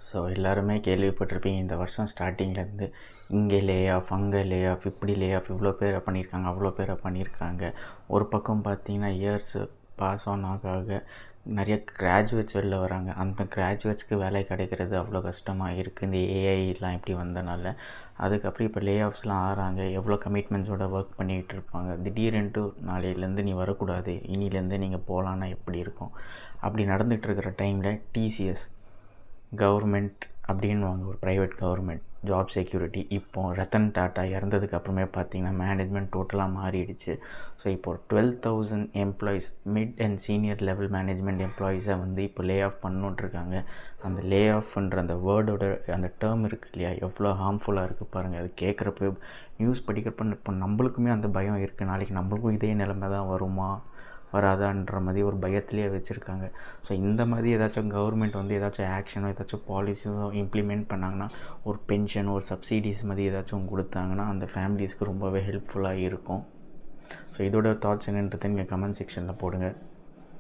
So எல்லாருமே கேள்விப்பட்டிருப்பீங்க இந்த வருஷம் ஸ்டார்டிங்லேருந்து இங்கே லே ஆஃப், அங்கே லே ஆஃப், இப்படி லே ஆஃப், இவ்வளோ பேரை பண்ணியிருக்காங்க, அவ்வளோ பேரை பண்ணியிருக்காங்க. ஒரு பக்கம் பார்த்தீங்கன்னா இயர்ஸ் பாஸ் ஆன் ஆக நிறைய கிராஜுவேட்ஸ் வெளில வராங்க. அந்த கிராஜுவேட்ஸ்க்கு வேலை கிடைக்கிறது அவ்வளோ கஷ்டமாக இருக்குது இந்த ஏஐலாம் இப்படி வந்தனால. அதுக்கப்புறம் இப்போ லே ஆஃப்ஸ்லாம் ஆகிறாங்க. எவ்வளோ கமிட்மெண்ட்ஸோடு ஒர்க் பண்ணிகிட்டு இருப்பாங்க. திடீரென்ட்டு நாளையிலேருந்து நீ வரக்கூடாது, இனிலேருந்து நீங்கள் போகலான்னா எப்படி இருக்கும்? அப்படி நடந்துகிட்டு இருக்கிற டைமில் டிசிஎஸ் கவர்மெண்ட் அப்படின்வாங்க, ஒரு ப்ரைவேட் கவர்மெண்ட் ஜாப் செக்யூரிட்டி. இப்போது ரத்தன் டாட்டா இறந்ததுக்கு அப்புறமே பார்த்திங்கன்னா மேனேஜ்மெண்ட் டோட்டலாக மாறிடுச்சு. ஸோ இப்போது 12,000 employees mid and senior level management எம்ப்ளாயீஸை வந்து இப்போ லே ஆஃப் பண்ணிட்டுருக்காங்க. அந்த லே ஆஃப்ன்ற அந்த வேர்டோட அந்த டேர்ம் இருக்குது இல்லையா, எவ்வளோ ஹார்ம்ஃபுல்லாக இருக்குது பாருங்கள். அது கேட்குறப்ப நியூஸ் படிக்கிறப்ப இப்போ நம்மளுக்குமே அந்த பயம் இருக்குது, நாளைக்கு நம்மளுக்கும் இதே நிலைமை தான் வருமா வராதான்ற மாதிரி ஒரு பயத்திலே வச்சுருக்காங்க. ஸோ இந்த மாதிரி ஏதாச்சும் கவர்மெண்ட் வந்து ஏதாச்சும் ஆக்ஷனோ ஏதாச்சும் பாலிசியோ இம்ப்ளிமெண்ட் பண்ணாங்கன்னா, ஒரு பென்ஷன், ஒரு சப்சிடிஸ் மாதிரி ஏதாச்சும் கொடுத்தாங்கன்னா அந்த ஃபேமிலிஸ்க்கு ரொம்பவே ஹெல்ப்ஃபுல்லாக இருக்கும். ஸோ இதோட தாட்ஸ் என்னன்றதை நீங்கள் கமெண்ட் செக்ஷனில் போடுங்க.